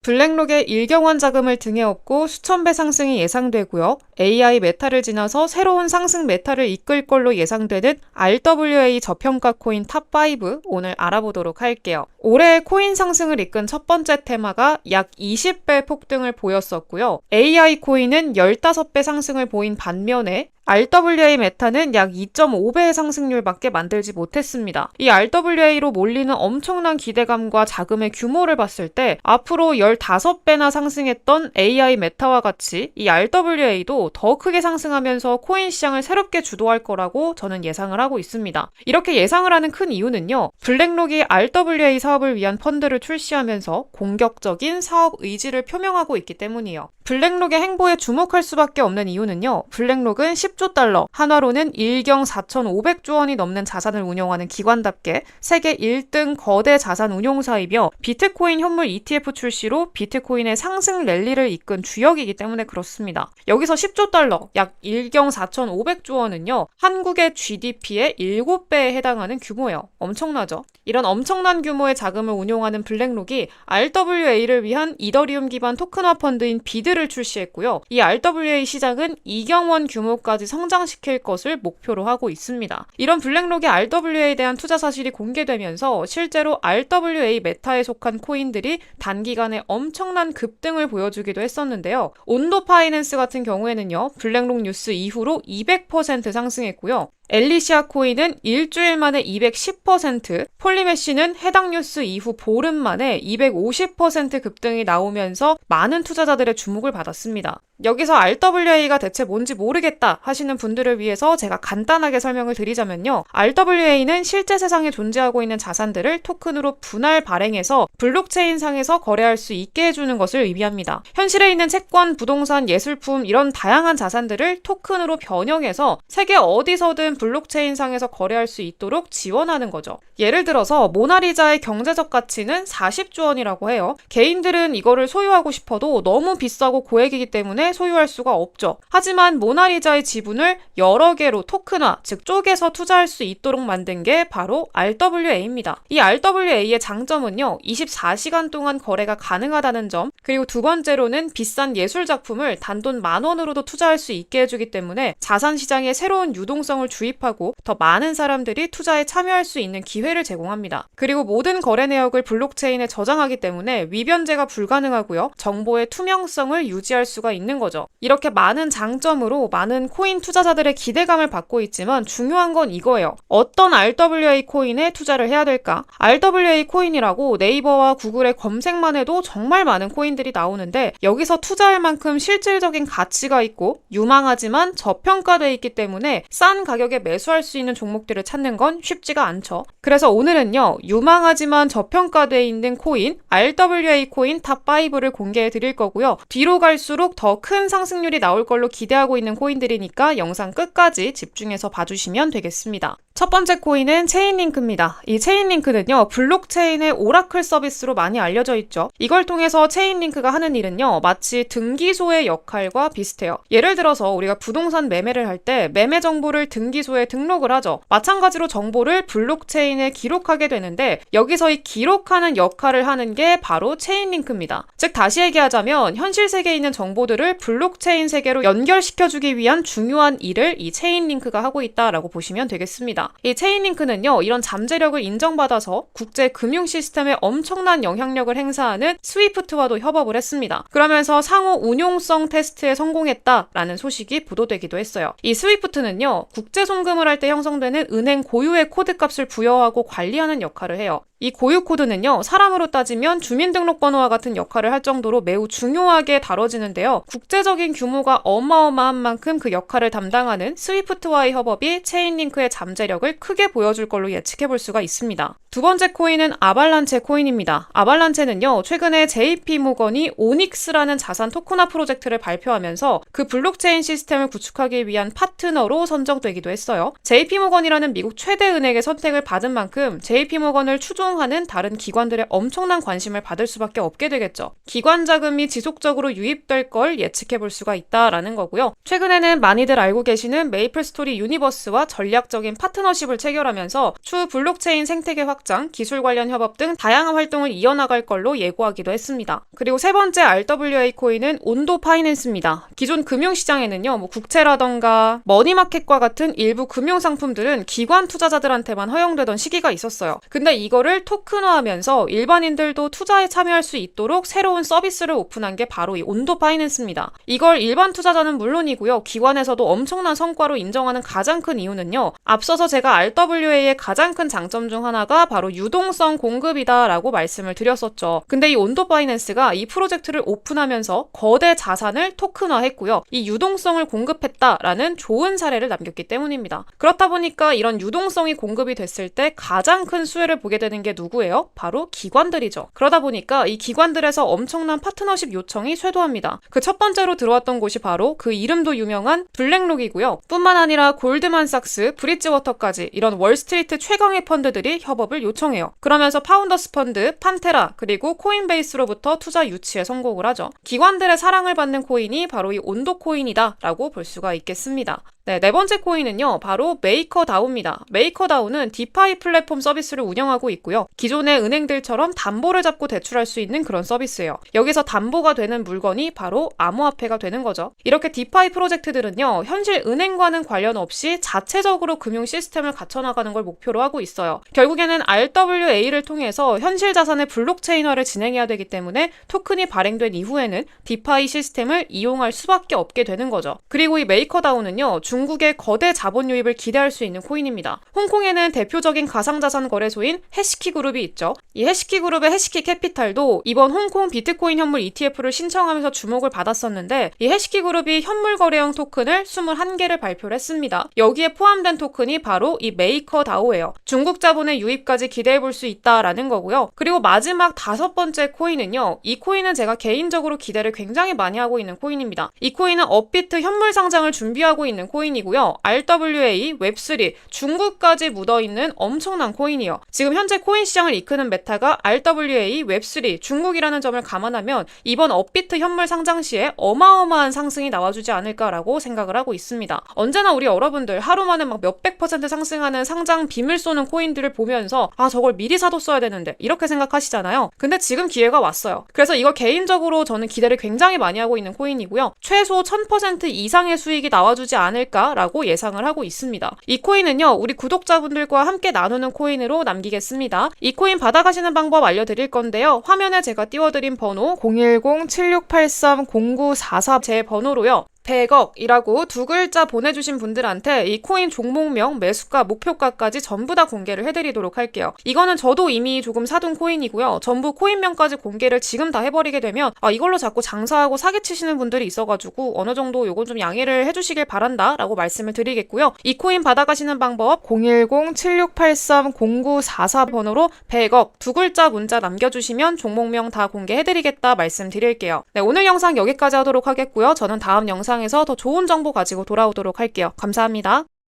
블랙록의 일경원 자금을 등에 업고 수천 배 상승이 예상되고요. AI 메타를 지나서 새로운 상승 메타를 이끌 걸로 예상되는 RWA 저평가 코인 탑5 오늘 알아보도록 할게요. 올해의 코인 상승을 이끈 첫 번째 테마가 약 20배 폭등을 보였었고요. AI 코인은 15배 상승을 보인 반면에 RWA 메타는 약 2.5배의 상승률밖에 만들지 못했습니다. 이 RWA로 몰리는 엄청난 기대감과 자금의 규모를 봤을 때 앞으로 15배나 상승했던 AI 메타와 같이 이 RWA도 더 크게 상승하면서 코인 시장을 새롭게 주도할 거라고 저는 예상을 하고 있습니다. 이렇게 예상을 하는 큰 이유는요. 블랙록이 RWA 사업을 위한 펀드를 출시하면서 공격적인 사업 의지를 표명하고 있기 때문이에요. 블랙록의 행보에 주목할 수밖에 없는 이유는요. 블랙록은 10조 달러, 한화로는 일경 4,500조 원이 넘는 자산을 운용하는 기관답게 세계 1등 거대 자산 운용사이며 비트코인 현물 ETF 출시로 비트코인의 상승 랠리를 이끈 주역이기 때문에 그렇습니다. 여기서 10조 달러, 약 일경 4,500조 원은요. 한국의 GDP의 7배에 해당하는 규모예요. 엄청나죠? 이런 엄청난 규모의 자금을 운용하는 블랙록이 RWA를 위한 이더리움 기반 토큰화 펀드인 비드를 출시했고요. 이 RWA 시장은 이경원 규모까지 성장시킬 것을 목표로 하고 있습니다. 이런 블랙록의 RWA에 대한 투자 사실이 공개되면서 실제로 RWA 메타에 속한 코인들이 단기간에 엄청난 급등을 보여주기도 했었는데요. 온도 파이낸스 같은 경우에는요. 블랙록 뉴스 이후로 200% 상승했고요. 엘리시아 코인은 일주일 만에 210%, 폴리메시는 해당 뉴스 이후 보름 만에 250% 급등이 나오면서 많은 투자자들의 주목을 받았습니다. 여기서 RWA가 대체 뭔지 모르겠다 하시는 분들을 위해서 제가 간단하게 설명을 드리자면요. RWA는 실제 세상에 존재하고 있는 자산들을 토큰으로 분할 발행해서 블록체인상에서 거래할 수 있게 해주는 것을 의미합니다. 현실에 있는 채권, 부동산, 예술품 이런 다양한 자산들을 토큰으로 변형해서 세계 어디서든 블록체인상에서 거래할 수 있도록 지원하는 거죠. 예를 들어서 모나리자의 경제적 가치는 40조 원이라고 해요. 개인들은 이거를 소유하고 싶어도 너무 비싸고 고액이기 때문에 소유할 수가 없죠. 하지만 모나리자의 지분을 여러 개로 토큰화, 즉 쪼개서 투자할 수 있도록 만든 게 바로 RWA입니다. 이 RWA의 장점은요. 24시간 동안 거래가 가능하다는 점, 그리고 두 번째로는 비싼 예술 작품을 단돈 10,000원으로도 투자할 수 있게 해주기 때문에 자산 시장에 새로운 유동성을 주입하고 더 많은 사람들이 투자에 참여할 수 있는 기회를 제공합니다. 그리고 모든 거래 내역을 블록체인에 저장하기 때문에 위변제가 불가능하고요. 정보의 투명성을 유지할 수가 있는 거죠. 이렇게 많은 장점으로 많은 코인 투자자들의 기대감을 받고 있지만 중요한 건 이거예요. 어떤 RWA 코인에 투자를 해야 될까? RWA 코인이라고 네이버와 구글에 검색만 해도 정말 많은 코인들이 나오는데 여기서 투자할 만큼 실질적인 가치가 있고 유망하지만 저평가되어 있기 때문에 싼 가격에 매수할 수 있는 종목들을 찾는 건 쉽지가 않죠. 그래서 오늘은요. 유망하지만 저평가되어 있는 코인 RWA 코인 탑5를 공개해 드릴 거고요. 뒤로 갈수록 더 큰 상승률이 나올 걸로 기대하고 있는 코인들이니까 영상 끝까지 집중해서 봐주시면 되겠습니다. 첫 번째 코인은 체인링크입니다. 이 체인링크는요. 블록체인의 오라클 서비스로 많이 알려져 있죠. 이걸 통해서 체인링크가 하는 일은요. 마치 등기소의 역할과 비슷해요. 예를 들어서 우리가 부동산 매매를 할 때 매매 정보를 등기소에 등록을 하죠. 마찬가지로 정보를 블록체인에 기록하게 되는데 여기서 이 기록하는 역할을 하는 게 바로 체인링크입니다. 즉 다시 얘기하자면 현실 세계에 있는 정보들을 블록체인 세계로 연결시켜주기 위한 중요한 일을 이 체인링크가 하고 있다라고 보시면 되겠습니다. 이 체인링크는요. 이런 잠재력을 인정받아서 국제 금융 시스템에 엄청난 영향력을 행사하는 스위프트와도 협업을 했습니다. 그러면서 상호 운용성 테스트에 성공했다라는 소식이 보도되기도 했어요. 이 스위프트는요. 국제 송금을 할 때 형성되는 은행 고유의 코드값을 부여하고 관리하는 역할을 해요. 이 고유 코드는요. 사람으로 따지면 주민등록번호와 같은 역할을 할 정도로 매우 중요하게 다뤄지는데요. 국제적인 규모가 어마어마한 만큼 그 역할을 담당하는 스위프트와의 협업이 체인링크의 잠재력을 크게 보여줄 걸로 예측해 볼 수가 있습니다. 두 번째 코인은 아발란체 코인입니다. 아발란체는요. 최근에 JP모건이 오닉스라는 자산 토큰화 프로젝트를 발표하면서 그 블록체인 시스템을 구축하기 위한 파트너로 선정되기도 했어요. JP모건이라는 미국 최대 은행의 선택을 받은 만큼 JP모건을 추종 사용하는 다른 기관들의 엄청난 관심을 받을 수밖에 없게 되겠죠. 기관 자금이 지속적으로 유입될 걸 예측해 볼 수가 있다라는 거고요. 최근에는 많이들 알고 계시는 메이플스토리 유니버스와 전략적인 파트너십을 체결하면서 추후 블록체인 생태계 확장, 기술 관련 협업 등 다양한 활동을 이어나갈 걸로 예고하기도 했습니다. 그리고 세 번째 RWA 코인은 온도 파이낸스입니다. 기존 금융시장에는요, 국채라던가 머니마켓과 같은 일부 금융상품들은 기관 투자자들한테만 허용되던 시기가 있었어요. 근데 이거를 토큰화하면서 일반인들도 투자에 참여할 수 있도록 새로운 서비스를 오픈한 게 바로 이 온도 파이낸스입니다. 이걸 일반 투자자는 물론이고요, 기관에서도 엄청난 성과로 인정하는 가장 큰 이유는요, 앞서서 제가 RWA의 가장 큰 장점 중 하나가 바로 유동성 공급이다라고 말씀을 드렸었죠. 근데 이 온도 파이낸스가 이 프로젝트를 오픈하면서 거대 자산을 토큰화했고요. 이 유동성을 공급했다라는 좋은 사례를 남겼기 때문입니다. 그렇다 보니까 이런 유동성이 공급이 됐을 때 가장 큰 수혜를 보게 되는 게 누구예요? 바로 기관들이죠. 그러다 보니까 이 기관들에서 엄청난 파트너십 요청이 쇄도합니다. 그 첫 번째로 들어왔던 곳이 바로 그 이름도 유명한 블랙록이고요. 뿐만 아니라 골드만삭스, 브릿지워터까지 이런 월스트리트 최강의 펀드들이 협업을 요청해요. 그러면서 파운더스 펀드, 판테라, 그리고 코인베이스로부터 투자 유치에 성공을 하죠. 기관들의 사랑을 받는 코인이 바로 이 온도 코인이다 라고 볼 수가 있겠습니다. 네 번째 코인은요, 바로 메이커다오입니다. 메이커다오는 디파이 플랫폼 서비스를 운영하고 있고요. 기존의 은행들처럼 담보를 잡고 대출할 수 있는 그런 서비스예요. 여기서 담보가 되는 물건이 바로 암호화폐가 되는 거죠. 이렇게 디파이 프로젝트들은요, 현실 은행과는 관련 없이 자체적으로 금융 시스템을 갖춰나가는 걸 목표로 하고 있어요. 결국에는 RWA를 통해서 현실 자산의 블록체인화를 진행해야 되기 때문에 토큰이 발행된 이후에는 디파이 시스템을 이용할 수밖에 없게 되는 거죠. 그리고 이 메이커다오는요, 중국의 거대 자본 유입을 기대할 수 있는 코인입니다. 홍콩에는 대표적인 가상자산 거래소인 해시키 그룹이 있죠. 이 해시키 그룹의 해시키 캐피탈도 이번 홍콩 비트코인 현물 ETF를 신청하면서 주목을 받았었는데, 이 해시키 그룹이 현물 거래형 토큰을 21개를 발표를 했습니다. 여기에 포함된 토큰이 바로 이 메이커다오예요. 중국 자본의 유입까지 기대해 볼 수 있다라는 거고요. 그리고 마지막 5번째 코인은요, 이 코인은 제가 개인적으로 기대를 굉장히 많이 하고 있는 코인입니다. 이 코인은 업비트 현물 상장을 준비하고 있는 코인이고요. RWA, 웹3, 중국까지 묻어있는 엄청난 코인이에요. 지금 현재 코인 시장을 이끄는 메타가 RWA, 웹3, 중국이라는 점을 감안하면 이번 업비트 현물 상장 시에 어마어마한 상승이 나와주지 않을까라고 생각을 하고 있습니다. 언제나 우리 여러분들 하루 만에 막 몇백 % 상승하는 상장 빔을 쏘는 코인들을 보면서 저걸 미리 사뒀어야 되는데 이렇게 생각하시잖아요. 근데 지금 기회가 왔어요. 그래서 이거 개인적으로 저는 기대를 굉장히 많이 하고 있는 코인이고요. 최소 1000% 이상의 수익이 나와주지 않을까라고 예상을 하고 있습니다. 이 코인은요, 우리 구독자분들과 함께 나누는 코인으로 남기겠습니다. 이 코인 받아가시는 방법 알려드릴 건데요. 화면에 제가 띄워드린 번호 010-7683-0944 제 번호로요. 100억이라고 두 글자 보내주신 분들한테 이 코인 종목명, 매수가, 목표가까지 전부 다 공개를 해드리도록 할게요. 이거는 저도 이미 조금 사둔 코인이고요. 전부 코인명까지 공개를 지금 다 해버리게 되면 이걸로 자꾸 장사하고 사기치시는 분들이 있어가지고 어느 정도 요건 좀 양해를 해주시길 바란다 라고 말씀을 드리겠고요. 이 코인 받아가시는 방법 010-7683-0944 번호로 100억 두 글자 문자 남겨주시면 종목명 다 공개해드리겠다 말씀드릴게요. 네, 오늘 영상 여기까지 하도록 하겠고요. 저는 다음 영상에서 더 좋은 정보 가지고 돌아오도록 할게요. 감사합니다.